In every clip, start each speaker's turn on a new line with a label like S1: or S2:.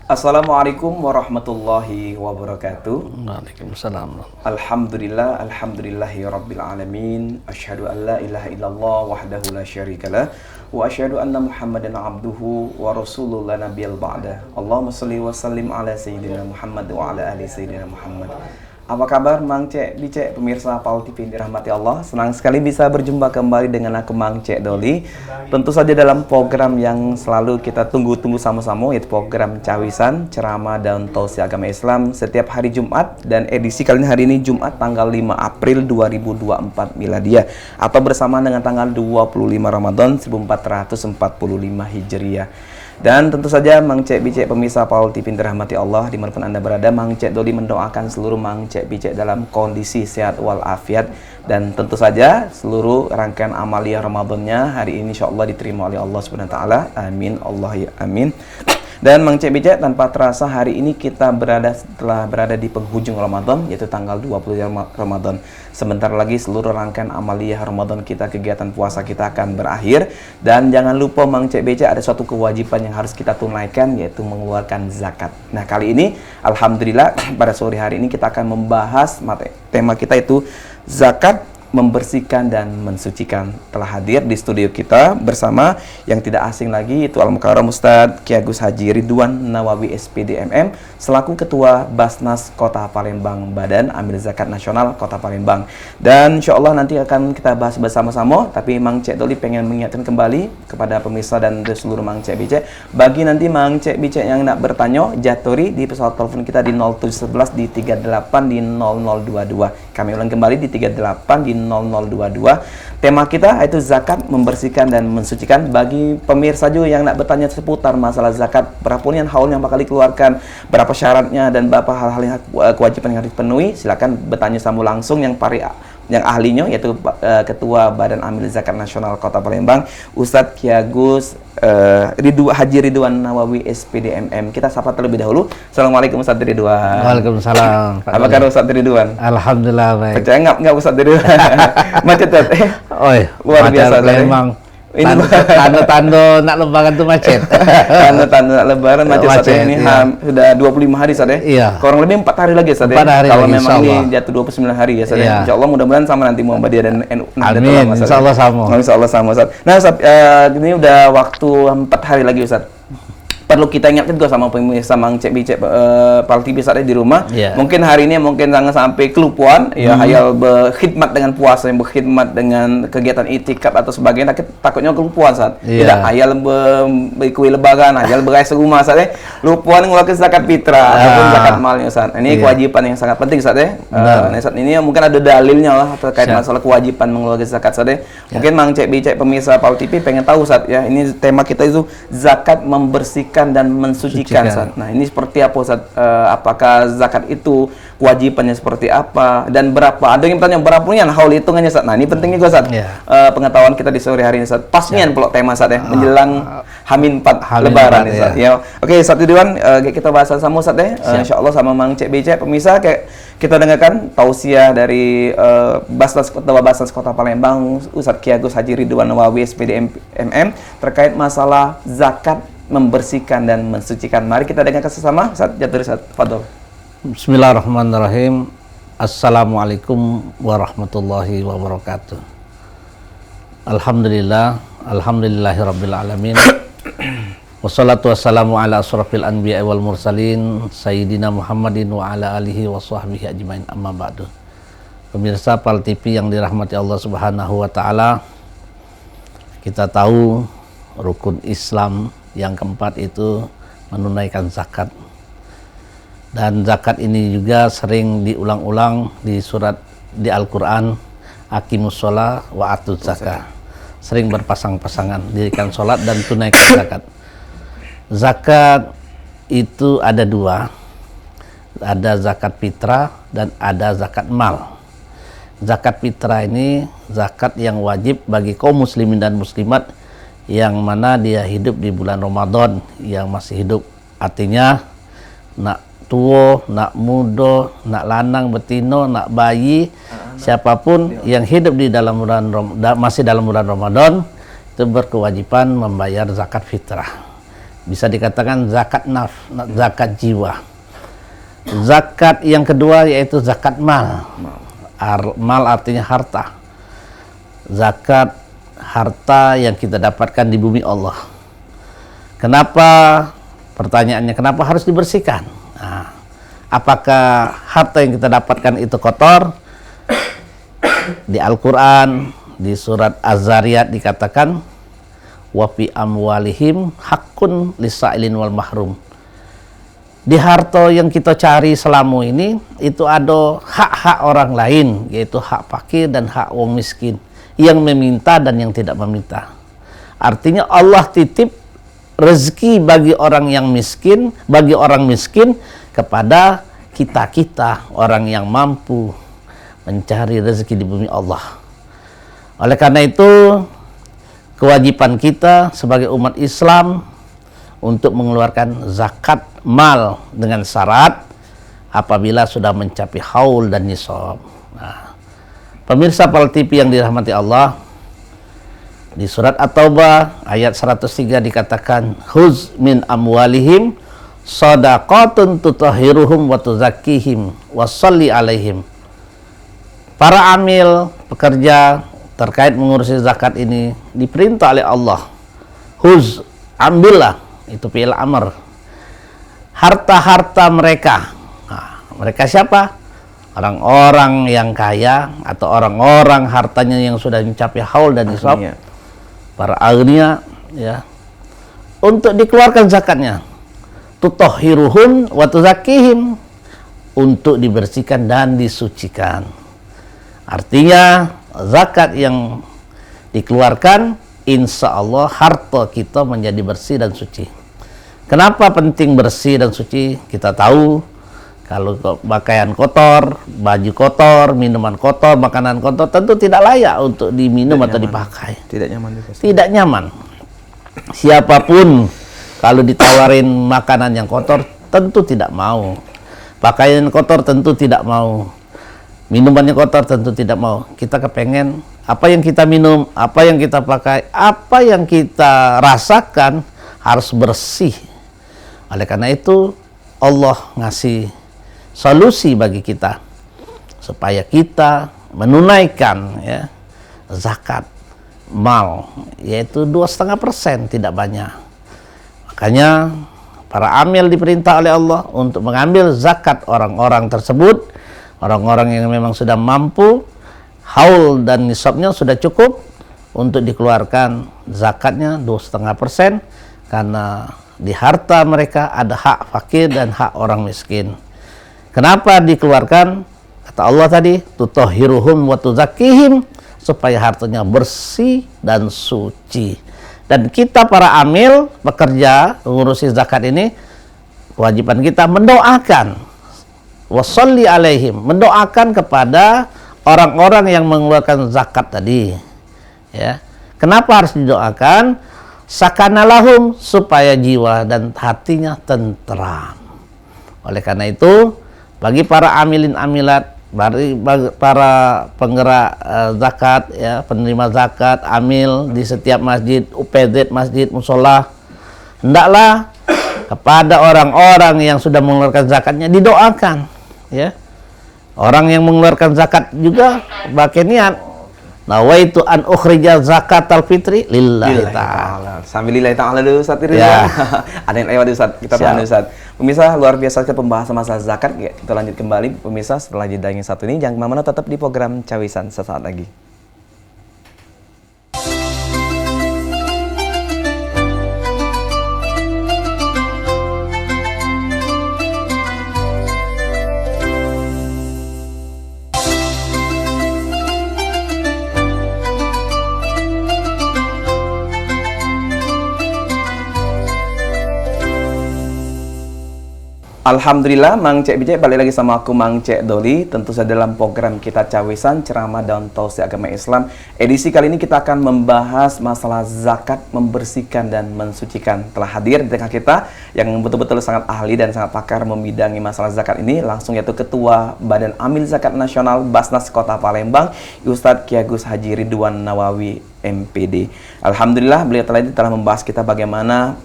S1: Assalamualaikum warahmatullahi wabarakatuh.
S2: Waalaikumsalam.
S1: Alhamdulillah, alhamdulillahi rabbil alamin. Asyhadu an la ilaha illallah wahdahu la syarikalah wa asyhadu anna Muhammadan abduhu wa rasuluhu la nabiyal ba'da. Allahumma shalli wa sallim ala sayyidina Muhammad wa ala ali sayyidina Muhammad. Apa kabar Mang Cek Bicek pemirsa Paul TV yang dirahmati Allah? Senang sekali bisa berjumpa kembali dengan aku Mang Cek Doli. Tentu saja dalam program yang selalu kita tunggu-tunggu sama-sama, yaitu program Cawisan, ceramah dan tausiah agama Islam setiap hari Jumat, dan edisi kali ini hari ini Jumat tanggal 5 April 2024 Miladiah atau bersama dengan tanggal 25 Ramadan 1445 Hijriah. Dan tentu saja Mang Cek Bicek pemirsa Paul TV yang dirahmati Allah, dimanapun Anda berada, Mang Cek Doli mendoakan seluruh Mang Cek Bicek dalam kondisi sehat walafiat, dan tentu saja seluruh rangkaian amalia Ramadannya hari ini insyaallah diterima oleh Allah Subhanahu wa taala. Amin, Allah ya amin. Dan Mang Cek Bicek, tanpa terasa hari ini kita telah berada di penghujung Ramadan, yaitu tanggal 20 Ramadan. Sebentar lagi seluruh rangkaian amaliyah Ramadan kita, kegiatan puasa kita akan berakhir. Dan jangan lupa Mang Cek Bicek, ada suatu kewajiban yang harus kita tunaikan, yaitu mengeluarkan zakat. Nah, kali ini alhamdulillah pada sore hari ini kita akan membahas tema kita itu zakat membersihkan dan mensucikan. Telah hadir di studio kita bersama yang tidak asing lagi, itu Al-Mukarram Ustadz Kiai Agus Haji Ridwan Nawawi SPD MM selaku Ketua Basnas Kota Palembang, Badan Amil Zakat Nasional Kota Palembang. Dan insya Allah nanti akan kita bahas bersama-sama, tapi Mang Cek Doli pengen mengingatkan kembali kepada pemirsa dan seluruh Mang Cek Bicek, bagi nanti Mang Cek Bicek yang nak bertanya, jaturi di pesawat telepon kita di 0711 di 38 di 0022. Kami ulang kembali di 38 di 0022. Tema kita itu zakat membersihkan dan mensucikan. Bagi pemirsa juga yang nak bertanya seputar masalah zakat, berapa yang haul yang bakal dikeluarkan, berapa syaratnya, dan berapa hal-hal yang kewajiban yang harus dipenuhi, silakan bertanya sama langsung yang ahlinya, yaitu Ketua Badan Amil Zakat Nasional Kota Palembang, Ustadz Kiai Agus Haji Ridwan Nawawi SPD MM. Kita sapa terlebih dahulu. Assalamualaikum Ustadz Ridwan.
S2: Waalaikumsalam.
S1: Apa kabar Ustadz Ridwan?
S2: Alhamdulillah baik.
S1: Percaya nggak Ustadz Ridwan? Macet luar biasa
S2: Palembang. Tanda-tanda nak lebaran tuh macet.
S1: Tanda-tanda nak lebaran macet saat ini
S2: iya.
S1: Sudah 25 hari saat ya.
S2: Iya.
S1: Kurang lebih 4 hari lagi saat ya.
S2: 4 hari
S1: kalau
S2: lagi,
S1: memang ini jatuh 29 hari ya saat ya.
S2: Iya.
S1: Insyaallah mudah-mudahan sama nanti Muhammadiyah dan NU.
S2: Amin. Insyaallah sama.
S1: Insyaallah sama Ustaz. Nah Ustaz, ini udah waktu 4 hari lagi Ustaz. Perlu kita ingatkan juga sama pemirsa Mang Cek Bicek Pal TV saat di rumah.
S2: Yeah.
S1: Mungkin hari ini mungkin jangan sampai kelupuan ya, hayal berkhidmat dengan puasa, yang berkhidmat dengan kegiatan itikaf atau sebagainya, takutnya kelupuan saat.
S2: Yeah.
S1: Tidak hayal berkui lebaran, hayal berais rumah saat ya. Lupuan ngeluarkan zakat fitrah ataupun zakat malnya saat. Ini kewajiban yang sangat penting saat ya. Nah, saat ini mungkin ada dalilnya lah terkait masalah kewajiban mengeluarkan zakat saat ya. Mungkin Mang Cek Bicek pemirsa Pal TV pengen tahu saat ya. Ini tema kita itu zakat membersihkan dan mensucikan. Nah, ini seperti apa Ustaz? Apakah zakat itu kewajibannya seperti apa dan berapa? Ada yang bertanya berapa nih haul hitungannya Ustaz. Nah, ini pentingnya juga Ustaz. Pengetahuan kita di sore hari ini Ustaz. Pasnya pula tema Ustaz ya, menjelang Hamin 4 Lebaran Ustaz. Ya. Oke, Ustaz Ridwan, kita bahas sama Ustaz ya. Insyaallah sama Mang Cek Bicek pemirsa, kita dengarkan tausiah dari Ketua Basnas Kota Palembang Ustadz Kiai Agus Haji Ridwan Nawawi SPD MM terkait masalah zakat membersihkan dan mensucikan. Mari kita dengarkan sesama. Ustaz Jaturi, Ustaz, fadhol.
S2: Bismillahirrahmanirrahim. Assalamualaikum warahmatullahi wabarakatuh. Alhamdulillah, alhamdulillahirabbil alamin. Wassalatu wassalamu ala asrafil anbiya'i wal mursalin sayyidina Muhammadin wa ala alihi wa sahbihi ajmain, amma ba'du. Pemirsa Pal TV yang dirahmati Allah Subhanahu wa taala, kita tahu rukun Islam yang keempat itu menunaikan zakat. Dan zakat ini juga sering diulang-ulang di surat di Al-Qur'an, aqimus shalah wa atuz zakah. Sering berpasang-pasangan, dirikan salat dan tunaikan zakat. Zakat itu ada dua, ada zakat fitrah dan ada zakat mal. Zakat fitrah ini zakat yang wajib bagi kaum muslimin dan muslimat yang mana dia hidup di bulan Ramadan, yang masih hidup, artinya nak tua, nak muda, nak lanang betino, nak bayi, siapapun yang hidup di dalam bulan masih dalam bulan Ramadan itu berkewajiban membayar zakat fitrah. bisa dikatakan zakat zakat jiwa. Zakat yang kedua yaitu zakat mal. Mal artinya harta. Zakat harta yang kita dapatkan di bumi Allah. Kenapa, pertanyaannya, kenapa harus dibersihkan? Nah, apakah harta yang kita dapatkan itu kotor? Di Al-Quran, di surat Az-Zariyat dikatakan, wa fi amwalihim haqqun lisailin wal mahrum. Di harta yang kita cari selama ini itu ada hak-hak orang lain, yaitu hak fakir dan hak wong miskin, yang meminta dan yang tidak meminta. Artinya Allah titip rezeki bagi orang yang miskin, bagi orang miskin kepada kita orang yang mampu mencari rezeki di bumi Allah. Oleh karena itu, kewajiban kita sebagai umat Islam untuk mengeluarkan zakat mal dengan syarat apabila sudah mencapai haul dan nisab. Nah, pemirsa Pal TV yang dirahmati Allah, di surat At-Taubah ayat 103 dikatakan, huz min amwalihim shadaqatun tutahhiruhum wa tuzakkihim wa sholli alaihim. Para amil, pekerja terkait mengurusi zakat ini diperintah oleh Allah. Huz, ambillah, itu fi'il amr, harta-harta mereka. Nah, mereka siapa? Orang-orang yang kaya atau orang-orang hartanya yang sudah mencapai haul dan nisab, para agniya, ya, untuk dikeluarkan zakatnya. Tutahhiruhum wa tuzakkihim, untuk dibersihkan dan disucikan. Artinya zakat yang dikeluarkan, insya Allah harta kita menjadi bersih dan suci. Kenapa penting bersih dan suci? Kita tahu kalau pakaian kotor, baju kotor, minuman kotor, makanan kotor tentu tidak layak untuk diminum atau dipakai.
S1: Tidak nyaman.
S2: Tidak nyaman. Siapapun kalau ditawarin makanan yang kotor tentu tidak mau. Pakaian kotor tentu tidak mau. Minumannya kotor tentu tidak mau. Kita kepengen apa yang kita minum, apa yang kita pakai, apa yang kita rasakan harus bersih. Oleh karena itu Allah ngasih solusi bagi kita supaya kita menunaikan, ya, zakat mal, yaitu 2,5%, tidak banyak. Makanya para amil diperintah oleh Allah untuk mengambil zakat orang-orang tersebut, orang-orang yang memang sudah mampu, haul dan nisabnya sudah cukup untuk dikeluarkan zakatnya 2,5%, karena di harta mereka ada hak fakir dan hak orang miskin. Kenapa dikeluarkan? Kata Allah tadi, tutahhiruhum wa tuzakkihim, supaya hartanya bersih dan suci. Dan kita para amil, pekerja mengurusi zakat ini, kewajiban kita mendoakan, wa sholli alaihim, mendoakan kepada orang-orang yang mengeluarkan zakat tadi, ya. Kenapa harus didoakan? Sakanalahum, supaya jiwa dan hatinya tentram. Oleh karena itu, bagi para amilin amilat, bagi para penggerak zakat, ya, penerima zakat, amil di setiap masjid, UPZ, masjid, musola, hendaklah kepada orang-orang yang sudah mengeluarkan zakatnya didoakan, ya. Orang yang mengeluarkan zakat juga pakai niat, nawaitu an ukhrija zakatal fitri lillahi ta'ala.
S1: Sambil lillahi ta'ala dulu Ustaz Ridwan.
S2: Ya.
S1: Ada yang lewat Ustaz, kita tahan Ustaz. Pemirsa, luar biasa ke pembahasan masalah zakat. Kita lanjut kembali pemirsa setelah jeda yang satu ini. Jangan kemana-mana, tetap di program Cawisan sesaat lagi. Alhamdulillah, Mang Cek Bijak balik lagi sama aku Mang Cek Doli. Tentu saja dalam program kita Cawisan, ceramah dan tausiah agama Islam. Edisi kali ini kita akan membahas masalah zakat, membersihkan dan mensucikan. Telah hadir di tengah kita yang betul-betul sangat ahli dan sangat pakar membidangi masalah zakat ini, langsung yaitu Ketua Badan Amil Zakat Nasional Basnas Kota Palembang, Ustadz Ki Agus Haji Ridwan Nawawi MPD. Alhamdulillah beliau telah membahas kita bagaimana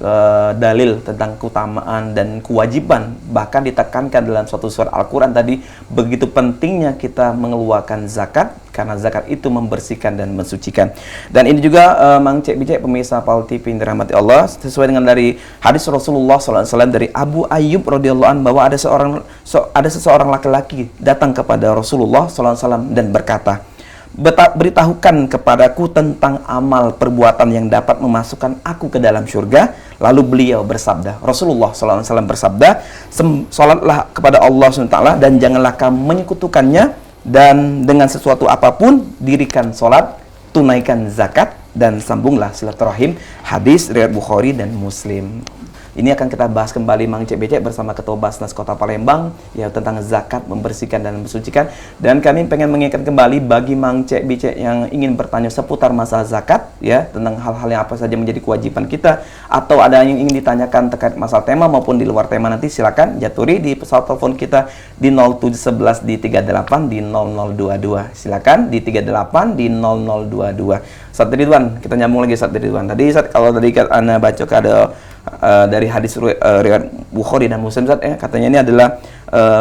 S1: dalil tentang keutamaan dan kewajiban, bahkan ditekankan dalam suatu surat Al-Quran tadi begitu pentingnya kita mengeluarkan zakat karena zakat itu membersihkan dan mensucikan. Dan ini juga Mang Cek Bicek pemirsa Paul TV yang dirahmati Allah, sesuai dengan dari hadis Rasulullah SAW dari Abu Ayyub radhiyallahu anhu bahwa ada seseorang laki-laki datang kepada Rasulullah SAW dan berkata, beritahukan kepadaku tentang amal perbuatan yang dapat memasukkan aku ke dalam surga. Lalu beliau bersabda, Rasulullah SAW bersabda, salatlah kepada Allah SWT dan janganlah kamu menyekutukannya, dan dengan sesuatu apapun dirikan salat, tunaikan zakat, dan sambunglah silaturahim. Hadis riwayat Bukhari dan Muslim. Ini akan kita bahas kembali Mang Cek Becek bersama Ketua Basnas Kota Palembang ya, tentang zakat membersihkan dan mensucikan. Dan kami pengen mengingatkan kembali bagi Mang Cek Becek yang ingin bertanya seputar masalah zakat ya, tentang hal-hal yang apa saja menjadi kewajiban kita, atau ada yang ingin ditanyakan terkait masalah tema maupun di luar tema, nanti silakan jaturi di pesawat telepon kita di 0711 di 38 di 0022. Silakan di 38 di 0022. Ustaz Ridwan, kita nyambung lagi Ustaz Ridwan. Tadi Ustaz, kalau tadi Anda baca ada dari hadis riwayat Bukhari dan Muslim Ustaz, katanya ini adalah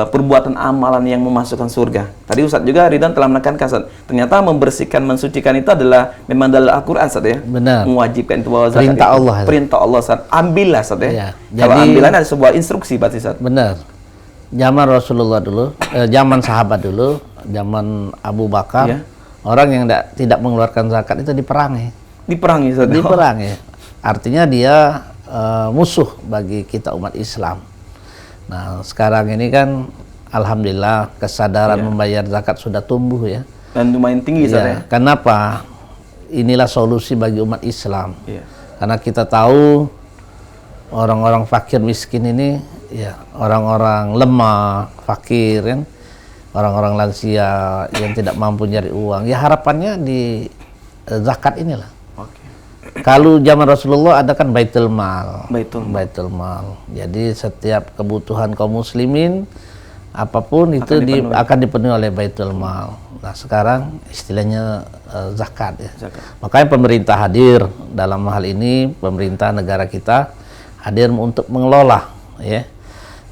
S1: perbuatan amalan yang memasukkan surga. Tadi Ustaz juga Ridwan telah menekankan Ustaz, ternyata membersihkan, mensucikan itu adalah memang dalil Al-Qur'an Ustaz ya.
S2: Benar.
S1: Mewajibkan itu bahwa zakat
S2: perintah
S1: itu
S2: Allah.
S1: perintah Allah Ustaz. Ambillah Ustaz ya.
S2: Ya,
S1: Kalau
S2: jadi
S1: ambilan ada sebuah instruksi berarti Ustaz.
S2: benar. Zaman Rasulullah dulu, zaman sahabat dulu, zaman Abu Bakar,
S1: Ya.
S2: orang yang tidak mengeluarkan zakat itu diperangi.
S1: Diperangi Ustaz.
S2: Diperangi. Artinya dia musuh bagi kita umat Islam. Nah, sekarang ini kan alhamdulillah kesadaran
S1: Iya.
S2: membayar zakat sudah tumbuh ya.
S1: Dan lumayan tinggi Ustaz ya.
S2: Kenapa? Inilah solusi bagi umat Islam.
S1: Iya.
S2: Karena kita tahu orang-orang fakir miskin ini ya, orang-orang lemah, fakir kan, orang-orang lansia yang tidak mampu nyari uang. Ya harapannya di zakat inilah.
S1: Oke.
S2: Kalau zaman Rasulullah ada kan Baitul Mal.
S1: Baitul
S2: Mal. Jadi setiap kebutuhan kaum muslimin apapun itu
S1: dipenuhi.
S2: akan dipenuhi oleh Baitul Mal. Nah, sekarang istilahnya zakat ya.
S1: Zakat.
S2: Makanya pemerintah hadir dalam hal ini, pemerintah negara kita hadir untuk mengelola ya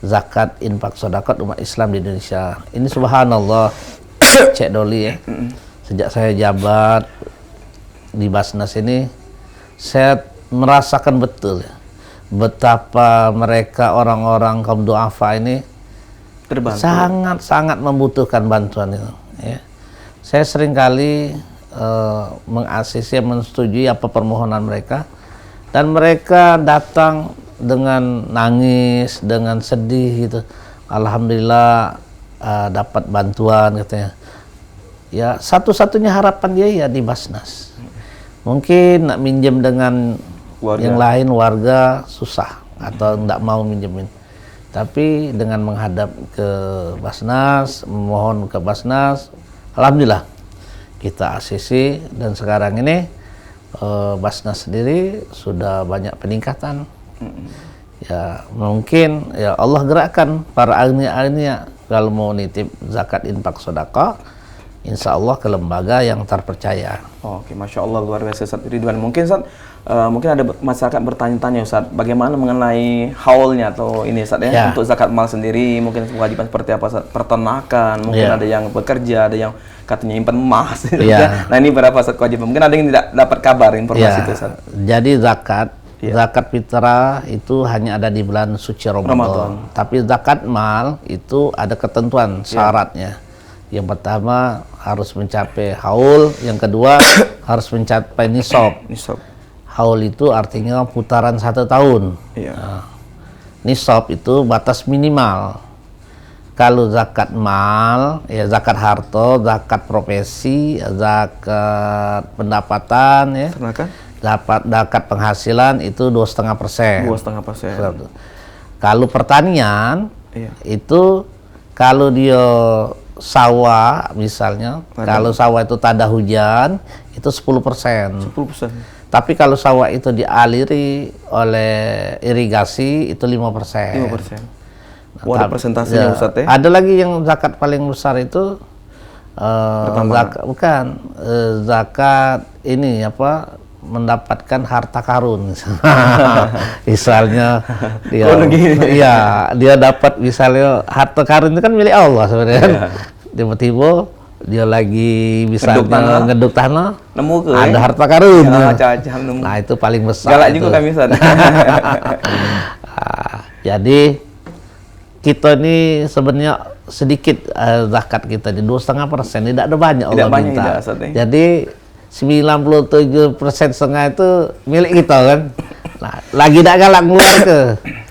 S2: zakat, infak, sedekah umat Islam di Indonesia. Ini subhanallah Cek Doli ya. Sejak saya jabat di Basnas ini, saya merasakan betul ya, betapa mereka orang-orang kaum duafa ini
S1: Terbantu.
S2: sangat membutuhkan bantuan itu. Ya. Saya seringkali mengasisi, menyetujui apa permohonan mereka, dan mereka datang dengan nangis, dengan sedih gitu. Alhamdulillah dapat bantuan katanya. Ya satu-satunya harapan dia ya di Basnas. Mungkin nak minjem dengan
S1: Warga.
S2: yang lain, warga susah atau tidak mau minjemin. Tapi dengan menghadap ke Basnas, memohon ke Basnas, alhamdulillah kita ACC, dan sekarang ini Basnas sendiri sudah banyak peningkatan. Ya mungkin ya Allah gerakkan para agnia-agnia kalau mau nitip zakat, infak, sedekah, insya Allah ke lembaga yang terpercaya.
S1: Oke, Masya Allah, luar biasa Ustaz Ridwan. Mungkin Ustaz, mungkin ada masyarakat bertanya-tanya Ustaz, bagaimana mengenai haulnya atau ini Ustaz ya,
S2: Ya.
S1: untuk zakat mal sendiri, mungkin kewajiban seperti apa Ustaz? Peternakan, mungkin
S2: Ya.
S1: ada yang bekerja, ada yang katanya nyimpan emas. gitu
S2: Ya.
S1: kan. Nah ini berapa Ustaz kewajiban? Mungkin ada yang tidak dapat kabar informasi itu Ustaz.
S2: Jadi zakat,
S1: Ya.
S2: zakat fitrah itu hanya ada di bulan suci Ramadan. Tapi zakat mal itu ada ketentuan syaratnya. Yang pertama harus mencapai haul, yang kedua harus mencapai nisab.
S1: Nisab.
S2: Haul itu artinya putaran 1 tahun.
S1: Iya.
S2: Nisab itu batas minimal. Kalau zakat mal, ya zakat harta, zakat profesi, zakat pendapatan, ya,
S1: Ternakan?
S2: zakat penghasilan itu 2,5%.
S1: 2,5%.
S2: Kalau pertanian,
S1: Iya.
S2: itu kalau dia sawah misalnya, kalau sawah itu tanda hujan, itu 10%.
S1: 10%.
S2: Tapi kalau sawah itu dialiri oleh irigasi, itu 5%.
S1: 5%. Wah, ada presentasinya Ustaz ya?
S2: Ada lagi yang zakat paling besar itu zakat bukan zakat ini apa, mendapatkan harta karun. Misalnya dia iya, dia dapat misalnya harta karun itu kan milik Allah sebenarnya kan. Tiba-tiba dia lagi misalnya ngeduk tanah,
S1: nemu ke
S2: ada harta karun.
S1: Nah,
S2: itu paling besar.
S1: Galak juga kami Ustaz.
S2: Jadi kita ini sebenarnya sedikit zakat kita di 2,5%, tidak ada banyak Allah minta. Jadi 97% setengah itu milik kita kan. Nah, lagi tidak galak ngeluar ke.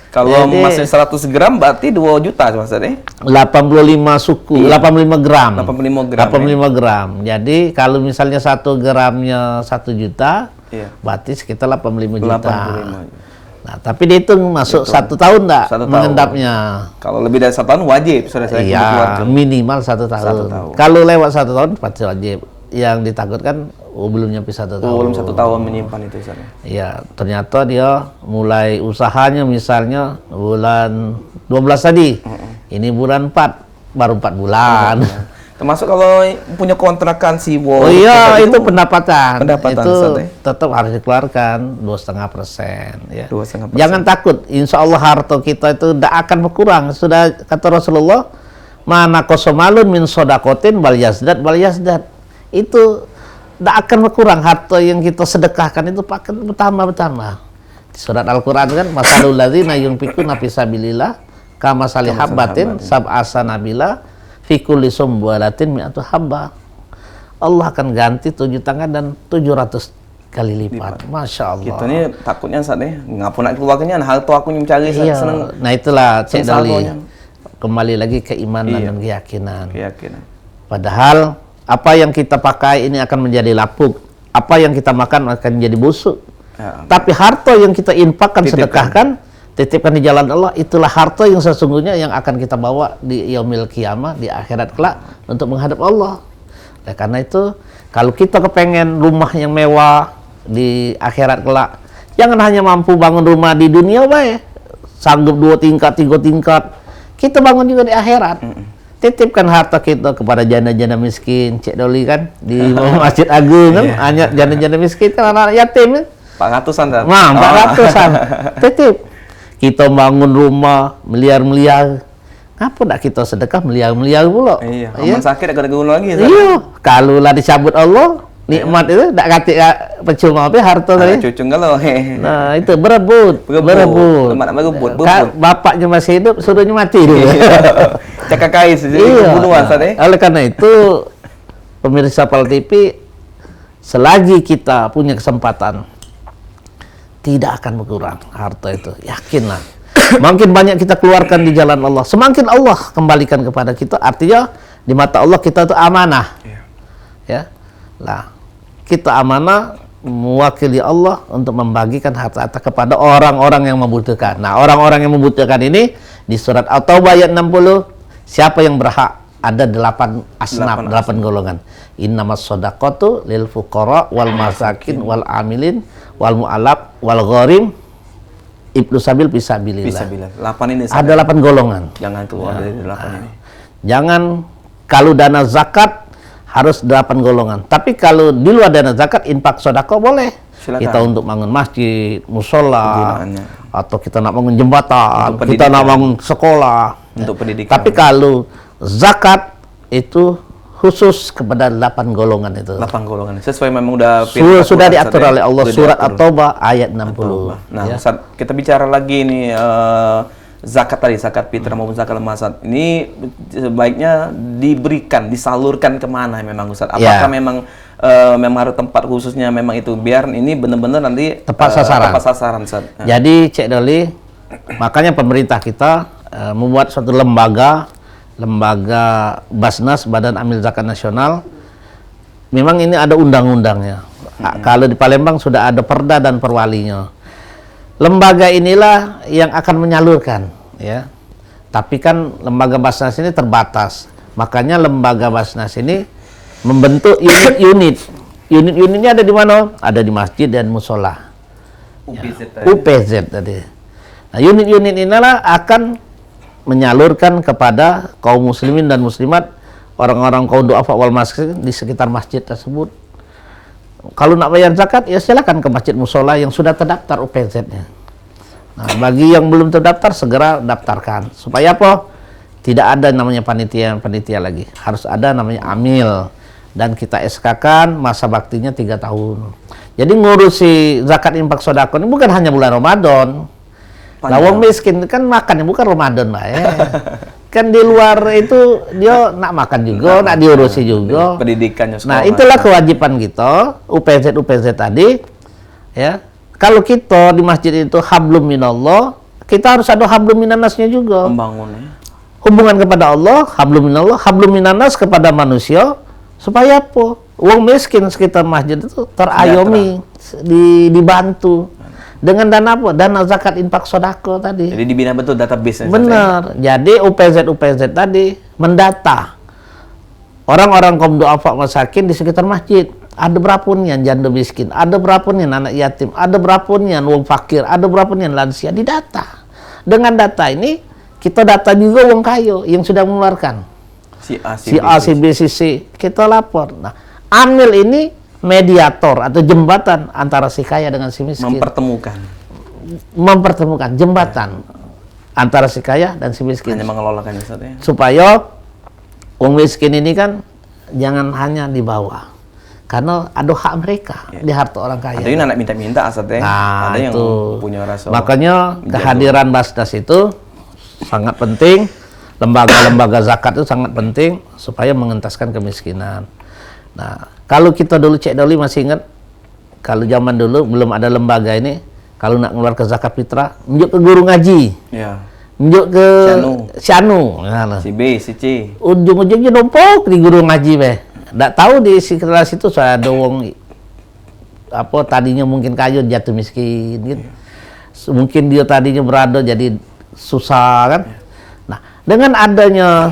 S1: Kalau masih 100 gram berarti 2 juta Mas Ustaz.
S2: 85 suku, 85 gram.
S1: 85 gram.
S2: 85 gram. Jadi kalau misalnya 1 gramnya 1 juta, berarti sekitar 85 juta.
S1: 85.
S2: Nah, tapi dihitung masuk 1 tahun enggak mengendapnya.
S1: Kalau lebih dari 1 tahun wajib, sudah saya
S2: iya, minimal 1 tahun. Kalau lewat 1 tahun pasti wajib. Yang ditakutkan belum nyampe 1 tahun.
S1: Belum 1 tahun menyimpan itu Ustaz.
S2: Iya, ternyata dia mulai usahanya misalnya bulan 12 tadi. Ini bulan 4, baru 4 bulan.
S1: Termasuk kalau punya kontrakan siwo.
S2: Oh iya, itu pendapatan. Itu
S1: Ustaz,
S2: tetap harus dikeluarkan 2,5%. Ya.
S1: 2,5%.
S2: Jangan takut, insya Allah harta kita itu tidak akan berkurang. Sudah kata Rasulullah, mana kosomalun min sodakotin bal yazdat. Itu tidak akan berkurang. Harta yang kita sedekahkan itu akan bertambah. Di surat Al-Quran kan, masalul ladzina yunfikuna fi sabilillah kama salihabbatin sab'asa nabila fi kulli sumbulatin mi'atu habba. Allah akan ganti 7 tangan dan 700 kali lipat. Masya Allah.
S1: Kita ini takutnya saat ini ngapa nak keluarganya, harta aku yang mencari senang.
S2: Nah itulah Cik Dali. Kembali lagi keimanan dan keyakinan. Padahal apa yang kita pakai ini akan menjadi lapuk. Apa yang kita makan akan menjadi busuk. Tapi harta yang kita infakkan, sedekahkan, titipkan di jalan Allah, itulah harta yang sesungguhnya yang akan kita bawa di yaumil qiyamah, di akhirat kelak untuk menghadap Allah. Nah, karena itu kalau kita kepengen rumah yang mewah di akhirat kelak, jangan hanya mampu bangun rumah di dunia baik, sanggup 2 tingkat, 3 tingkat, kita bangun juga di akhirat. Titipkan harta kita kepada janda-janda miskin. Cik Doli kan di Masjid Agung kan, hanya janda-janda miskin kan, anak yatim kan.
S1: 400-an kan?
S2: Nah, 400-an. Titip. Kita bangun rumah miliar-miliar, ngapa tak kita sedekah miliar-miliar pula?
S1: Iya, aman sakit tak ada guna lagi.
S2: Iya, kalau lah dicabut Allah, nikmat itu tak kata percuma apa harta tadi.
S1: Cucung kalau.
S2: Nah, itu berebut.
S1: Teman berebut.
S2: Bapaknya masih hidup, suruhnya mati dulu.
S1: Cakap kais, pembunuhan tadi.
S2: Oleh karena itu, pemirsa Pal TV, selagi kita punya kesempatan, tidak akan berkurang harta itu, yakinlah. Makin banyak kita keluarkan di jalan Allah, semakin Allah kembalikan kepada kita. Artinya di mata Allah kita itu amanah. Ya, lah kita amanah mewakili Allah untuk membagikan harta-harta kepada orang-orang yang membutuhkan. Nah, orang-orang yang membutuhkan ini di surat At-Taubah ayat 60, siapa yang berhak? Ada 8 asnaf, 8 golongan. Innamas shadaqatu lil fuqara wal masakin wal amilin wal mu'alab wal gharim ibnu sabil fisabilillah.
S1: 8 ini
S2: ada 8 golongan.
S1: Jangan keluar dari 8 ini.
S2: Jangan, kalau dana zakat harus 8 golongan. Tapi kalau di luar dana zakat, infak sedekah boleh. Silakan. Kita untuk bangun masjid, musola, atau kita nak bangun jembatan, kita nak bangun sekolah.
S1: Untuk pendidikan.
S2: Tapi kalau zakat itu khusus kepada 8 golongan itu.
S1: 8 golongan. Sesuai memang
S2: sudah diatur oleh Allah, surat At-Taubah ayat 60.
S1: Nah, Ustaz, kita bicara lagi nih zakat tadi, zakat fitrah maupun zakat masad. Ini sebaiknya diberikan, disalurkan kemana memang Ustaz? Apakah memang harus tempat khususnya memang itu biar ini benar-benar nanti
S2: tepat
S1: sasaran Ustaz.
S2: Jadi Cik Doli, makanya pemerintah kita membuat suatu lembaga Basnas, Badan Amil Zakat Nasional. Memang ini ada undang-undangnya. Kalau di Palembang sudah ada perda dan perwalinya. Lembaga inilah yang akan menyalurkan, ya. Tapi kan lembaga Basnas ini terbatas. Makanya lembaga Basnas ini membentuk unit-unit. Unit-unitnya ada di mana? Ada di masjid dan musola. UPZ tadi. Nah, unit-unit inilah akan menyalurkan kepada kaum muslimin dan muslimat orang-orang kaum du'afa wal masakin di sekitar masjid tersebut. Kalau nak bayar zakat, ya silakan ke masjid musola yang sudah terdaftar UPZ-nya. Nah, bagi yang belum terdaftar, segera daftarkan. Supaya apa? Tidak ada namanya panitia lagi. Harus ada namanya amil. Dan kita SK-kan masa baktinya 3 tahun. Jadi ngurusi zakat infak sodako ini bukan hanya bulan Ramadan. Lawang miskin kan makannya bukan Ramadan lah ya. Kan di luar itu dia nak makan juga, nak diurusi juga.
S1: Pendidikannya sekolah.
S2: Nah, itulah kewajiban kita, UPZ tadi. Ya. Kalau kita di masjid itu hablum minallah, kita harus ada hablum minannasnya juga.
S1: Membangunnya.
S2: Hubungan kepada Allah, hablum minallah, hablum minannas kepada manusia, supaya apa? Uang miskin sekitar masjid itu terayomi, dibantu. Dengan dana apa? Dana zakat infak sodako tadi.
S1: Jadi dibina betul database-nya.
S2: Benar. Jadi UPZ tadi mendata orang-orang kaum du'afa masakin di sekitar masjid. Ada berapa nian janda miskin, ada berapa nian anak yatim, ada berapa nian wong fakir, ada berapa nian lansia, didata. Dengan data ini kita data juga wong kayo yang sudah mengeluarkan. Si A, si B, si C. Kita lapor. Nah, amil ini mediator atau jembatan antara si kaya dengan si miskin. Mempertemukan jembatan antara si kaya dan si miskin.
S1: Hanya mengelolakan Ustaz ya.
S2: Supaya wong miskin ini kan jangan hanya dibawa. Karena ada hak mereka di harta orang kaya.
S1: Ada yang anak minta-minta Ustaz ya.
S2: Nah,
S1: ada yang
S2: itu.
S1: punya rasa.
S2: Makanya kehadiran Basnas itu sangat penting. Lembaga-lembaga zakat itu sangat penting supaya mengentaskan kemiskinan. Nah, kalau kita dulu Cek Doli masih ingat, kalau zaman dulu belum ada lembaga ini, kalau nak ngeluar ke zakat fitrah, menunjuk ke guru ngaji,
S1: ya.
S2: menunjuk ke Syanu, nah,
S1: si B, si C,
S2: ujung-ujungnya numpuk di guru ngaji beh. Nggak tahu di sekitar situ saya ada wong apa tadinya mungkin kayu jatuh miskin, gitu. Mungkin dia tadinya berada jadi susah kan. Nah, dengan adanya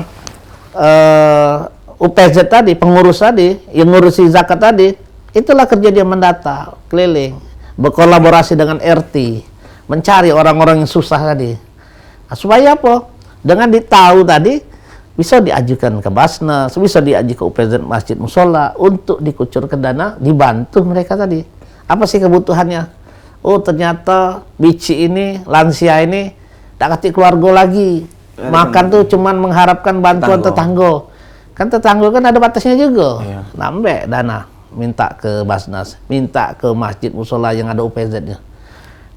S2: UPZ tadi, pengurus tadi, yang ngurusi zakat tadi, itulah kerja dia mendata, keliling, berkolaborasi dengan RT, mencari orang-orang yang susah tadi. Nah, supaya apa? Dengan ditahu tadi, bisa diajukan ke Basnas, bisa diajukan ke UPZ Masjid Musola untuk dikucurkan dana, dibantu mereka tadi. Apa sih kebutuhannya? Oh, ternyata bici ini, lansia ini, tak kasih keluarga lagi. Makan tuh cuman mengharapkan bantuan tetangga. Kan tetangga kan ada batasnya juga. Iya. Nambah dana, minta ke Basnas, minta ke Masjid Musola yang ada UPZ-nya.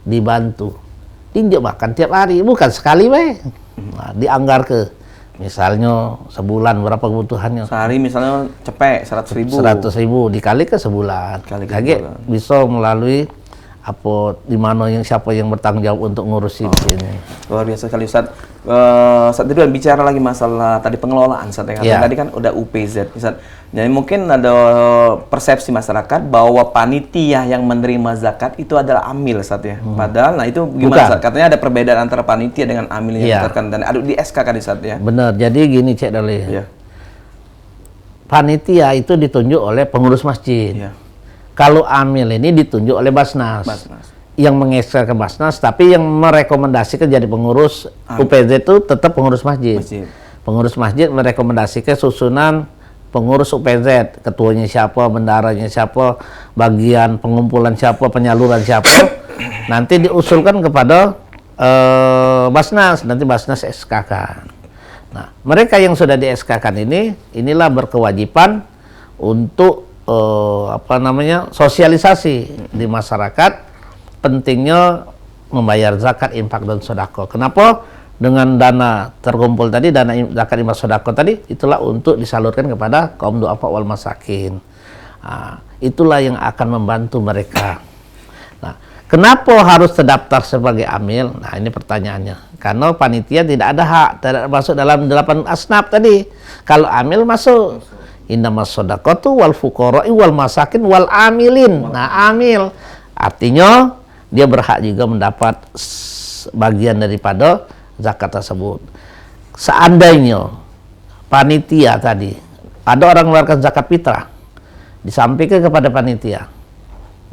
S2: Dibantu. Tinjau makan tiap hari, bukan sekali weh. Nah, dianggar ke misalnya sebulan berapa kebutuhannya. Sehari misalnya cepet 100.000.
S1: 100.000 dikali ke sebulan.
S2: Kali bisa melalui apa di mana yang siapa yang bertanggung jawab untuk ngurusin ini.
S1: Luar biasa sekali Ustaz. Saat itu bicara lagi masalah tadi pengelolaan Ustaz ya. Tadi kan udah UPZ Ustaz. Jadi mungkin ada persepsi masyarakat bahwa panitia yang menerima zakat itu adalah amil Ustaz ya. Padahal nah itu gimana Ustaz? Katanya ada perbedaan antara panitia dengan amil yang dikatakan dan ada di SK kan Ustaz ya.
S2: Benar. Jadi gini Cek Doli.
S1: Iya.
S2: Panitia itu ditunjuk oleh pengurus masjid. Iya. Kalau amil ini ditunjuk oleh Basnas. Yang mengekstra ke Basnas, tapi yang merekomendasikan jadi pengurus UPZ itu tetap pengurus masjid. Pengurus masjid merekomendasikan susunan pengurus UPZ, ketuanya siapa, bendaranya siapa, bagian pengumpulan siapa, penyaluran siapa, nanti diusulkan kepada Basnas, nanti Basnas SK-kan. Nah, mereka yang sudah di SK-kan inilah berkewajiban untuk sosialisasi di masyarakat pentingnya membayar zakat, infak dan sedekah. Kenapa? Dengan dana terkumpul tadi, dana zakat, infak, sedekah tadi, itulah untuk disalurkan kepada kaum du'afa wal masakin. Nah, itulah yang akan membantu mereka. Nah, kenapa harus terdaftar sebagai amil? Nah, ini pertanyaannya. Karena panitia tidak ada hak, tidak masuk dalam 8 asnaf tadi. Kalau amil masuk. Innamas shadaqatu wal fuqara'i wal masakin wal amilin. Nah, amil artinya dia berhak juga mendapat bagian daripada zakat tersebut. Seandainya panitia tadi ada orang mengeluarkan zakat fitrah, disampaikan kepada panitia,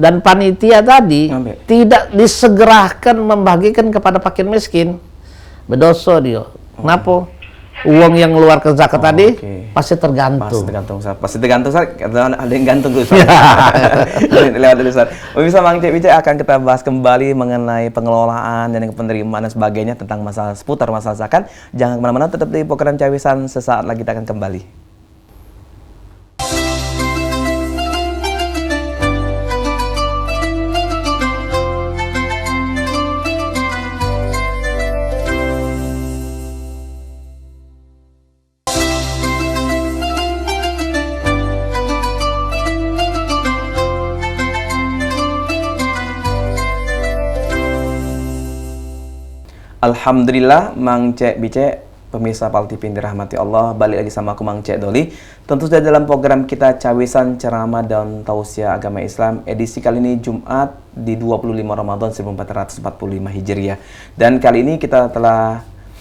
S2: dan panitia tadi tidak disegerakan membagikan kepada fakir miskin, berdosa dia. Kenapa? uang yang mengeluarkan zakat tadi
S1: oke.
S2: pasti tergantung.
S1: Pasti tergantung Ustaz. Ada yang gantung tuh Ustaz. Lewat dulu Ustaz. Bisa Mang Cek Bice akan kita bahas kembali mengenai pengelolaan dan penerimaan dan sebagainya tentang seputar masalah zakat. Jangan kemana-mana, tetap di program Cawisan, sesaat lagi kita akan kembali. Alhamdulillah, Mang Cek Bice, pemirsa Pal TV yang dirahmati Allah, balik lagi sama aku Mang Cek Doli. Tentu saja dalam program kita Cawisan Ceramah dan Tausiah Agama Islam, edisi kali ini Jumat di 25 Ramadan 1445 Hijriah. Dan kali ini kita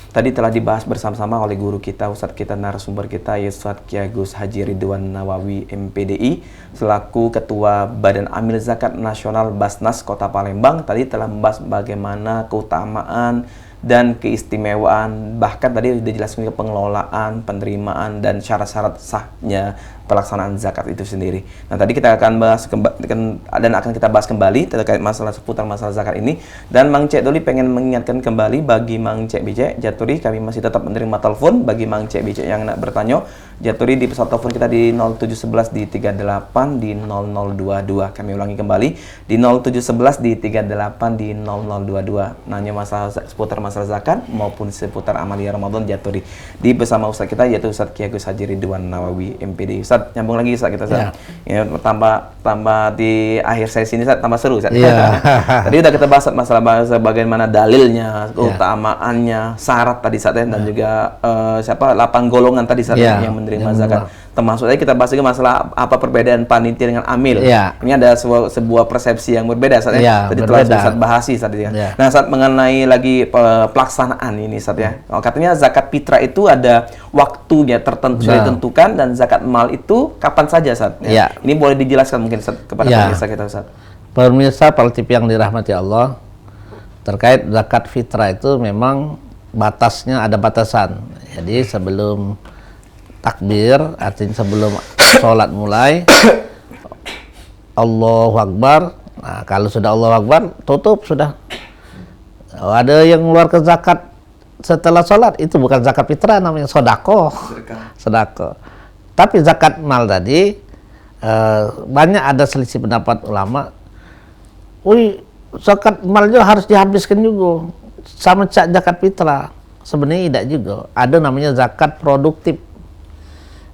S1: tadi telah dibahas bersama-sama oleh guru kita, Ustadz kita, narasumber kita, Ustadz Kiai Gus Haji Ridwan Nawawi MPDI, selaku Ketua Badan Amil Zakat Nasional Basnas Kota Palembang. Tadi telah membahas bagaimana keutamaan dan keistimewaan, bahkan tadi sudah jelaskan ke pengelolaan, penerimaan, dan syarat-syarat sahnya pelaksanaan zakat itu sendiri. Nah, tadi kita akan bahas dan akan kita bahas kembali terkait seputar masalah zakat ini. Dan Mang Cek Doli pengen mengingatkan kembali bagi Mang Cek Bice Jaturi, kami masih tetap menerima telepon bagi Mang Cek Bice yang nak bertanya. Jaturi di pesawat telepon kita di 0711 di 38 di 0022. Kami ulangi kembali di 0711 di 38 di 0022. Nanya seputar masalah zakat maupun seputar amalia Ramadan Jaturi. Di bersama Ustaz kita yaitu Ustaz Kiai Gus Haji Ridwan Nawawi MPD. Ustaz, nyambung lagi Ustaz kita Ustaz. Ya, tambah di akhir sesi ini Ustaz, tambah seru Ustaz.
S2: Yeah.
S1: Tadi udah kita bahas masalah bagaimana dalilnya, keutamaannya, syarat tadi Ustaz, dan juga 8 golongan tadi Ustaz yang menerima zakat. Termasuk tadi kita bahas juga masalah apa perbedaan panitia dengan amil. Ini ada sebuah persepsi yang berbeda Ustaz ya. Tadi telah Ustaz bahasi tadi ya. Nah, saat mengenai lagi pelaksanaan ini Ustaz ya. Katanya zakat fitrah itu ada waktunya tertentu sudah ditentukan, dan zakat mal itu kapan saja Ustaz ya. Ini boleh dijelaskan mungkin Ustaz kepada pemirsa kita Ustaz.
S2: Pemirsa Pal TV yang dirahmati Allah, terkait zakat fitrah itu memang batasnya ada batasan. Jadi sebelum takbir, artinya sebelum sholat mulai, Allahu Akbar. Nah, kalau sudah Allahu Akbar, tutup sudah. Ada yang mengeluarkan zakat setelah sholat, itu bukan zakat fitrah, namanya sodakoh. Tapi zakat mal tadi, banyak ada selisih pendapat ulama. Zakat mal juga harus dihabiskan juga, sama zakat fitrah. Sebenarnya tidak juga. Ada namanya zakat produktif.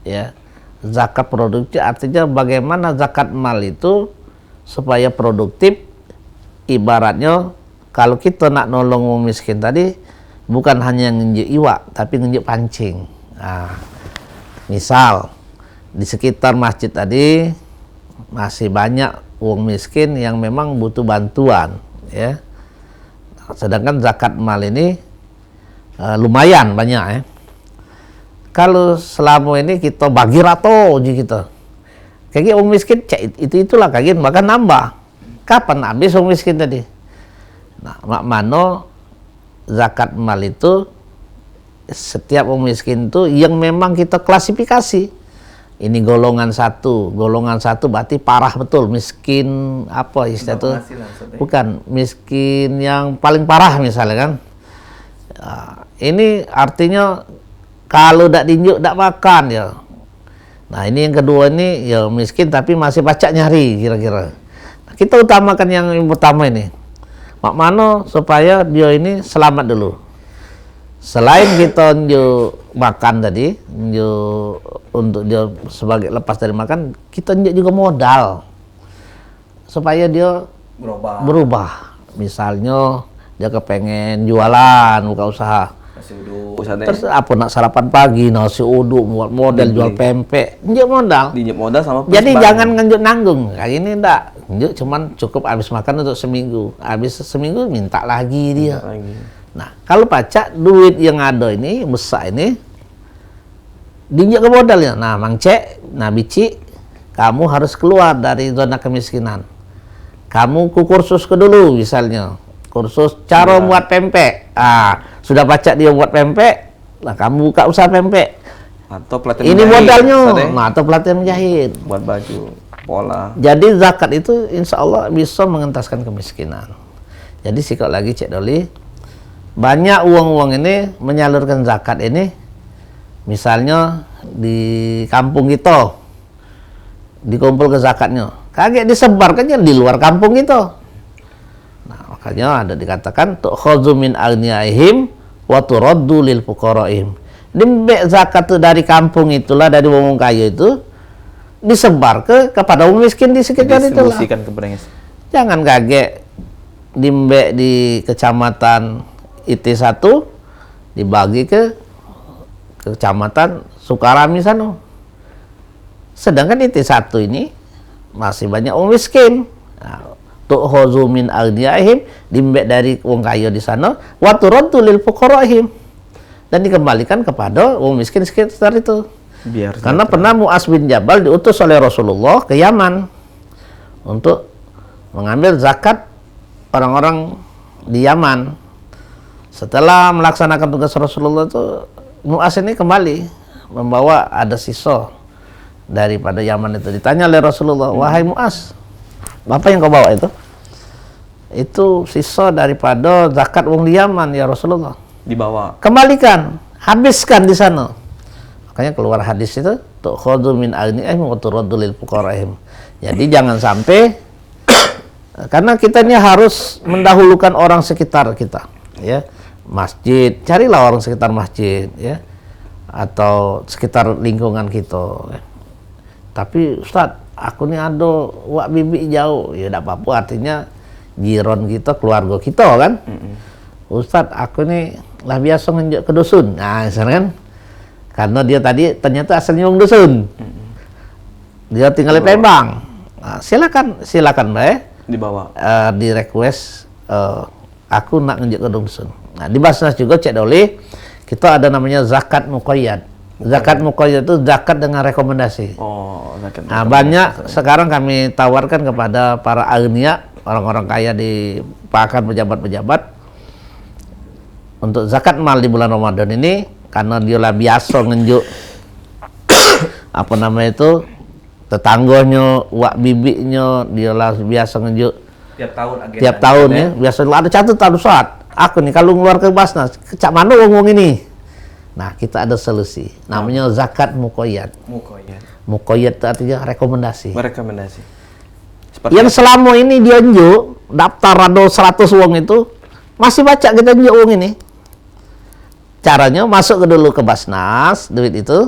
S2: Ya, zakat produktif artinya bagaimana zakat mal itu supaya produktif. Ibaratnya kalau kita nak nolong orang miskin tadi, bukan hanya nginjek iwak, tapi nginjek pancing. Nah, misal di sekitar masjid tadi masih banyak orang miskin yang memang butuh bantuan, ya. Sedangkan zakat mal ini lumayan banyak, ya. Kalau selama ini kita bagi rato aja kita, kayak orang miskin itulah kaget bahkan nambah. Kapan habis orang miskin tadi? Nah, mak mano zakat mal itu setiap orang miskin itu yang memang kita klasifikasi. Ini golongan satu berarti parah betul, miskin apa istilah itu? Bukan miskin yang paling parah misalnya kan. Nah, ini artinya kalau tak tinjuk, tak makan ya. Nah, ini yang kedua ini ya miskin tapi masih pacak nyari kira-kira. Nah, kita utamakan yang pertama ini. Mak mano supaya dia ini selamat dulu. Selain kita njuk makan tadi, njuk untuk dia sebagai lepas dari makan, kita njuk juga modal supaya dia berubah. Misalnya dia kepengen jualan, buka usaha. Terus apa nak sarapan pagi, nasi uduk, buat model jual pempek, njuk modal.
S1: Sama
S2: jadi jangan ngenjuk nanggung. Kayak ini enggak. Njuk cuman cukup habis makan untuk seminggu. Habis seminggu minta lagi dia. Nah, kalau pacak duit yang ada ini besar ini dinjuk ke modalnya. Nah, Mang Cek, nah Bici, kamu harus keluar dari zona kemiskinan. Kamu ku kursus ke dulu misalnya. Kursus cara buat pempek. Sudah baca dia buat pempek, Nah, kamu buka usaha pempek.
S1: Atau pelatihan
S2: Ini
S1: menjahit,
S2: modalnya.
S1: Ustaz, ya?
S2: Nah, atau pelatihan menjahit.
S1: Buat baju, pola.
S2: Jadi zakat itu insya Allah bisa mengentaskan kemiskinan. Jadi sikap lagi Cik Doli, banyak uang-uang ini menyalurkan zakat ini, misalnya di kampung kita, dikumpul ke zakatnya, kaget disebarkannya di luar kampung kita. Nah, makanya ada dikatakan tu'khadzu min aghniyaihim wa turaddu lil fuqaraihim. Dimbek zakat itu dari kampung itulah, dari wong kaya itu disebar kepada orang miskin di sekitar itulah.
S1: Distribusikan ke mereka.
S2: Jangan kaget dimbek di kecamatan IT1 dibagi ke kecamatan Sukarami sana. Sedangkan IT1 ini masih banyak orang miskin. Nah, tu'khadzu min aghniyaihim, dimbek dari wong kaya di sana, wa turaddu lil fuqaraihim, dan dikembalikan kepada orang miskin sekitar itu.
S1: Biar
S2: Karena pernah Mu'az bin Jabal diutus oleh Rasulullah ke Yaman untuk mengambil zakat orang-orang di Yaman. Setelah melaksanakan tugas Rasulullah itu, Mu'az ini kembali membawa ada sisa daripada Yaman itu. Ditanya oleh Rasulullah, wahai Mu'az, apa yang kau bawa itu? Itu sisa daripada zakat wong di Yaman ya Rasulullah.
S1: dibawa.
S2: Kembalikan, habiskan di sana. Makanya keluar hadis itu, tu'khadzu min aghniyaihim wa turaddu lil fuqaraihim. Jadi jangan sampai karena kita ini harus mendahulukan orang sekitar kita, ya. Masjid, carilah orang sekitar masjid, ya. Atau sekitar lingkungan kita. Ya. Tapi Ustaz, aku ini ada wak bibi jauh, ya enggak apa-apa, artinya jiron kita, keluarga kita kan. Ustaz, aku ini lah biasa ngenjuk ke dusun. Nah, misalnya kan, karena dia tadi ternyata asalnya orang dusun. Dia tinggal di Palembang. Nah, silakan Mbak.
S1: Dibawa.
S2: Di request aku nak ngenjuk ke dusun. Nah, di Basnas juga Cik Doli, kita ada namanya zakat muqayyad. Zakat muqayyad itu zakat dengan rekomendasi.
S1: Oh, zakat.
S2: Nah, banyak sekarang kami tawarkan kepada para agniya, orang-orang kaya di bahkan pejabat-pejabat, untuk zakat mal di bulan Ramadan ini, karena dia lah biasa ngenjuk apa namanya itu, tetangganya, wak bibinya, dia lah biasa ngenjuk
S1: Tiap tahun agenda.
S2: tiap tahun ya, biasa ada catatan Ustaz. Aku nih kalau keluar ke Basnas, cak mana ngomong ini. Nah, kita ada solusi. Namanya zakat muqayyad.
S1: Muqayyad.
S2: Muqayyad itu artinya rekomendasi.
S1: Merekomendasi.
S2: Yang selama ini dia njuk daftar ada 100 uang itu masih baca kita njuk uang ini. Caranya masuk dulu ke Basnas, duit itu.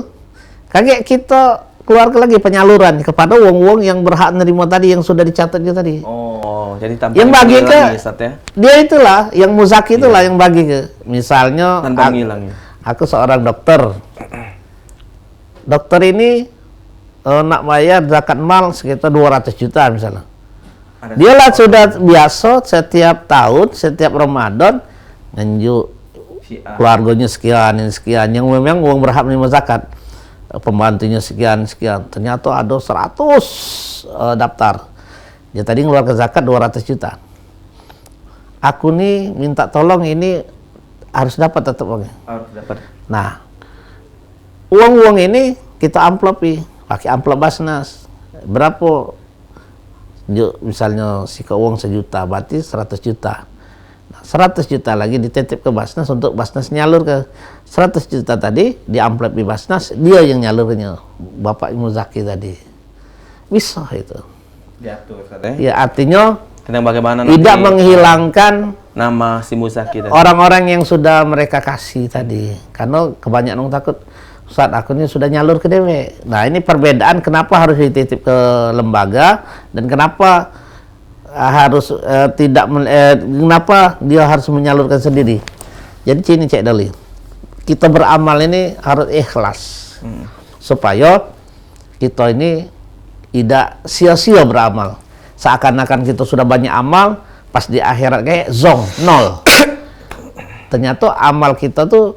S2: Kayak kita keluarkan lagi penyaluran kepada uang-uang yang berhak menerima tadi, yang sudah dicatat itu tadi.
S1: Oh, jadi tanpa
S2: Yang bagi ke
S1: lagi, Ustaz, ya?
S2: dia itulah, yang muzaki itulah yang bagi ke. Misalnya
S1: Tanpa ngilang ya.
S2: aku seorang dokter. Dokter ini nak bayar zakat mal sekitar 200 juta misalnya. Dia lah sudah biasa setiap tahun, setiap Ramadan ngenjuk keluarganya sekian, ini sekian, yang memang uang berhak menerima zakat, pembantunya sekian. Ternyata ada 100 daftar. Dia tadi ngeluarkan zakat 200 juta. Aku nih minta tolong ini harus dapat tetap uangnya.
S1: Harus dapat.
S2: Nah, uang-uang ini kita amplopi, pakai amplop Basnas. Berapa? Misalnya sika uang 1 juta, berarti 100 juta. 100 juta lagi dititip ke Basnas untuk Basnas nyalur ke 100 juta tadi di amplop di Basnas, dia yang nyalurnya, Bapak Muzaki tadi. Bisa itu.
S1: Diatur, Ustaz, ya.
S2: Ya artinya
S1: Tentang bagaimana
S2: tidak
S1: nanti
S2: menghilangkan
S1: nama si Muzaki tadi.
S2: orang-orang yang sudah mereka kasih tadi. Karena kebanyakan orang takut, Ustaz, aku ini sudah nyalur ke dewe. Nah, ini perbedaan kenapa harus dititip ke lembaga dan kenapa harus kenapa dia harus menyalurkan sendiri. Jadi sini Cik Doli, kita beramal ini harus ikhlas supaya kita ini tidak sia-sia beramal. Seakan-akan kita sudah banyak amal, pas di akhirat kayak zong, nol. Ternyata amal kita tuh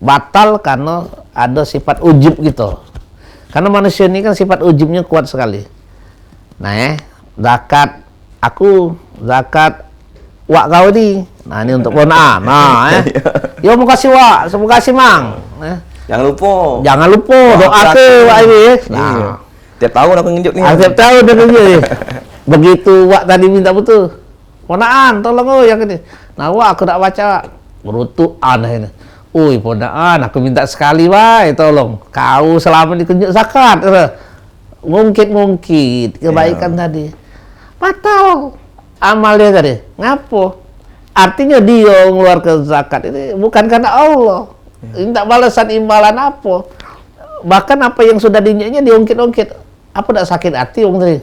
S2: batal karena ada sifat ujub gitu. Karena manusia ini kan sifat ujubnya kuat sekali. Nah, zakat zakat wak kau di. Nah, ini untuk pona. Nah, ya mau kasih wak, mau kasih mang.
S1: Jangan lupa.
S2: Jangan lupa doa ke Wak ini.
S1: Nah, tiap tahun aku nginjuk nih.
S2: Tiap tahun dia nginjuk. Begitu Wak tadi minta betul. Ponaan, tolong yang ini. Nah, Wak aku nak baca berutuan ini. Ui, ponaan, aku minta sekali, Wak, tolong. Kau selama dikunjuk zakat. Ngungkit kebaikan tadi. Batal amal dia tadi. Ngapo? Artinya dia mengeluarkan zakat ini bukan karena Allah. Minta balasan imbalan apa? Bahkan apa yang sudah dinyaknya diungkit-ungkit. Apa tak sakit hati wong tadi?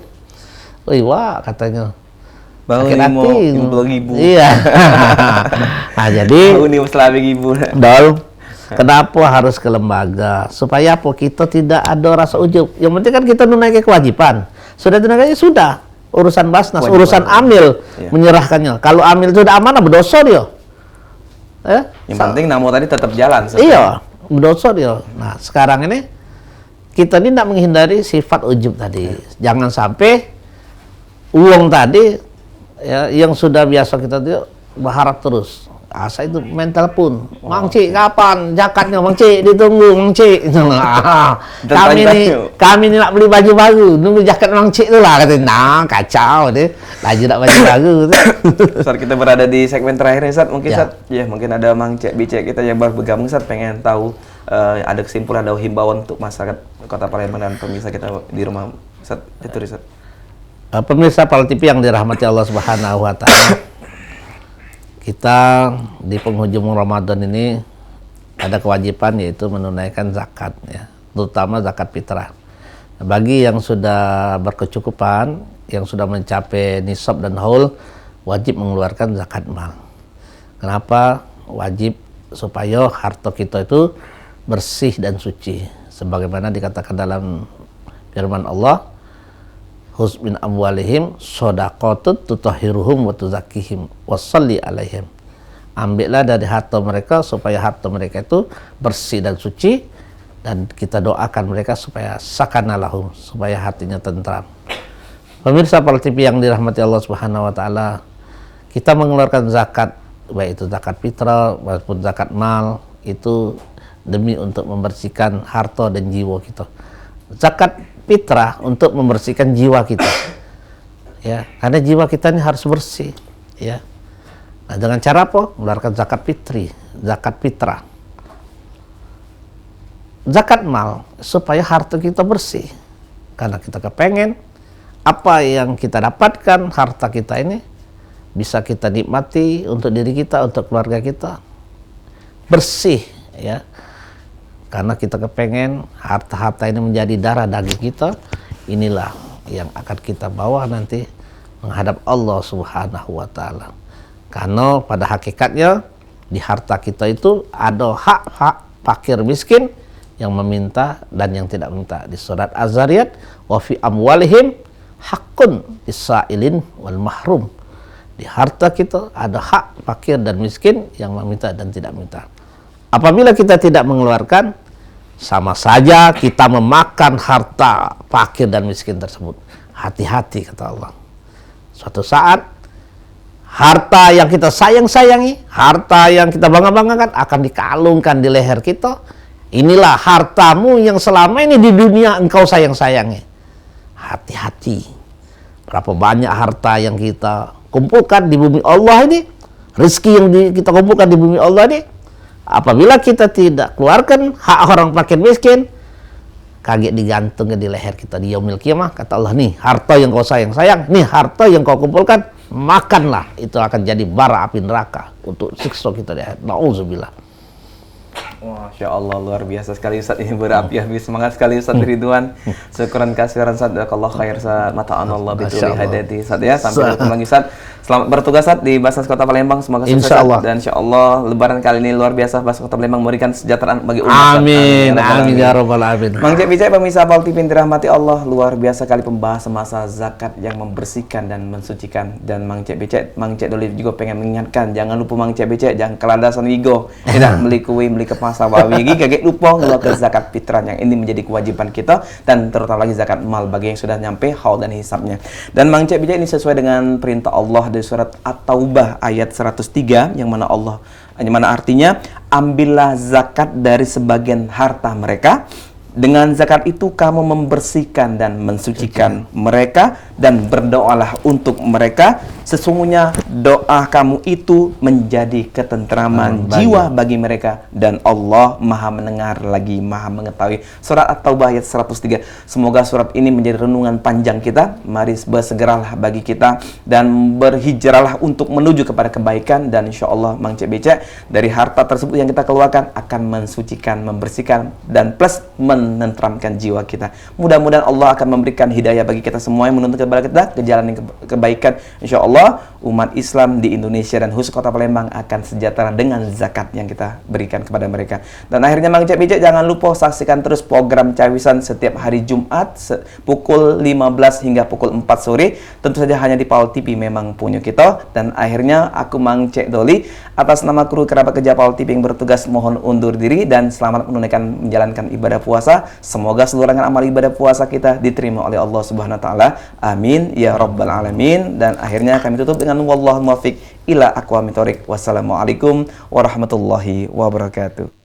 S2: Wih, Wak katanya.
S1: Bangun
S2: sakit hati.
S1: 50.000.
S2: Iya. Nah, jadi Dol, kenapa harus ke lembaga? Supaya apa? Kita tidak ada rasa ujub. Yang penting kan kita menunaikan kewajiban. Sudah tunaikannya sudah. Urusan basnas,
S1: Wajiban.
S2: urusan amil menyerahkannya. Kalau amil sudah amanah berdosa dia.
S1: Yang penting namo tadi tetap jalan.
S2: Iya, berdosa dia. Nah, sekarang ini kita ini tidak menghindari sifat ujub tadi. Jangan sampai uang tadi ya, yang sudah biasa kita tuh berharap terus. Asa itu mental pun. Mang Cik, kapan zakatnya Mang Cik? Ditunggu Mang Cik. Kami ini nak beli baju baru, nunggu zakat Mang Cik tu lah katanya. Nah, kacau deh. Laju nak baju baru.
S1: Ustaz, kita berada di segmen terakhir Ustaz. Mungkin Ustaz, ya mungkin ada Mang Cik Bicek kita yang baru bergabung Ustaz, pengen tahu ada kesimpulan, ada himbauan untuk masyarakat Kota Palembang dan pemirsa kita di rumah Ustaz. Itu Ustaz.
S2: Pemirsa Pal TV yang dirahmati Allah Subhanahu wa taala. Kita di penghujung Ramadan ini ada kewajiban yaitu menunaikan zakat ya, terutama zakat fitrah. Bagi yang sudah berkecukupan, yang sudah mencapai nisab dan haul, wajib mengeluarkan zakat mal. Kenapa wajib? Supaya harta kita itu bersih dan suci. Sebagaimana dikatakan dalam firman Allah, "Khudz min amwalihim shadaqatun tutahhiruhum wa tuzakkihim wassalli alaihim." Ambillah dari harta mereka supaya harta mereka itu bersih dan suci, dan kita doakan mereka supaya sakanalahum, supaya hatinya tentram. Pemirsa Pal TV yang dirahmati Allah Subhanahu wa taala, kita mengeluarkan zakat, baik itu zakat fitrah maupun zakat mal, itu demi untuk membersihkan harta dan jiwa kita. Zakat fitrah untuk membersihkan jiwa kita, ya, karena jiwa kita ini harus bersih, ya. Nah, dengan cara apa? Mengeluarkan zakat fitrah. Zakat mal supaya harta kita bersih, karena kita kepengen apa yang kita dapatkan harta kita ini bisa kita nikmati untuk diri kita, untuk keluarga kita bersih, ya. Karena kita kepengen harta-harta ini menjadi darah daging kita, inilah yang akan kita bawa nanti menghadap Allah Subhanahu wa taala. Karena pada hakikatnya di harta kita itu ada hak-hak fakir miskin yang meminta dan yang tidak minta. Di surat Az-Zariyat, wa fi amwalihim haqqun lis-sa'ilin wal mahrum. Di harta kita ada hak fakir dan miskin yang meminta dan tidak minta. Apabila kita tidak mengeluarkan, sama saja kita memakan harta fakir dan miskin tersebut. Hati-hati kata Allah. Suatu saat harta yang kita sayang-sayangi, harta yang kita bangga-banggakan akan dikalungkan di leher kita. Inilah hartamu yang selama ini di dunia engkau sayang-sayangi. Hati-hati. Berapa banyak harta yang kita kumpulkan di bumi Allah ini, rezeki yang kita kumpulkan di bumi Allah ini, apabila kita tidak keluarkan hak orang fakir miskin, kaget digantungnya di leher kita di yaumil qiyamah. Kata Allah, nih harta yang kau sayang-sayang, nih harta yang kau kumpulkan, makanlah, itu akan jadi bara api neraka untuk siksa kita di akhirat. Nauzubillah.
S1: Masya Allah, luar biasa sekali Ustaz, ini berapi-api semangat sekali Ustaz Ridwan. Syukuran kasiran Ustaz, jazakallahu khair Ustaz, mata'anallah bituli hadati Ustaz ya. Sampai ketemu lagi Ustaz. Selamat bertugas Ustaz di Basnas Kota Palembang, semoga sukses Ustaz. Dan insya Allah lebaran kali ini luar biasa, Basnas Kota Palembang memberikan kesejahteraan bagi umat.
S2: Amin, amin ya rabbal alamin.
S1: Mang Cik Bicek, pemirsa Pal TV dirahmati Allah, luar biasa kali pembahasan masa zakat yang membersihkan dan mensucikan. Dan Mang Cik Bicek, Mang Cik Doli juga pengen mengingatkan, jangan lupa Mang Cik Bicek, jangan keladasan wigo, tidak beli kue, beli kemas sawawi, kaget lupa ngeluarkan zakat fitrah yang ini menjadi kewajiban kita, dan terutama lagi zakat mal bagi yang sudah nyampe haul dan hisabnya. Dan Mang Cik Bicek ini sesuai dengan perintah Allah di surat At-Taubah ayat 103, yang mana Allah Yang mana artinya, ambillah zakat dari sebagian harta mereka. Dengan zakat itu kamu membersihkan dan mensucikan mereka, dan berdoalah untuk mereka. Sesungguhnya doa kamu itu menjadi ketentraman jiwa bagi mereka, dan Allah Maha mendengar lagi Maha mengetahui. Surat At-Taubah ayat 103. Semoga surat ini menjadi renungan panjang kita. Mari bersegeralah bagi kita dan berhijrahlah untuk menuju kepada kebaikan, dan insya Allah Mang Cek Becek dari harta tersebut yang kita keluarkan akan mensucikan, membersihkan, dan plus menenteramkan jiwa kita. Mudah-mudahan Allah akan memberikan hidayah bagi kita semua yang menuntut kepada kita ke jalan yang kebaikan. Insya Allah umat Islam di Indonesia dan khusus Kota Palembang akan sejahtera dengan zakat yang kita berikan kepada mereka. Dan akhirnya Mang Cek Becek, jangan lupa saksikan terus program Cawisan setiap hari Jumat pukul 15 hingga pukul 4 sore. Tentu saja hanya di Paul TV memang punya kita. Dan akhirnya aku Mang Cek Doli atas nama kru kerabat kerja Paul TV yang bertugas mohon undur diri dan selamat menjalankan ibadah puasa. Semoga seluruh amal ibadah puasa kita diterima oleh Allah Subhanahu wa taala. Amin ya rabbal alamin. Dan akhirnya kami tutup dengan wallahu muwaffiq ila aqwamit thoriq. Wassalamualaikum warahmatullahi wabarakatuh.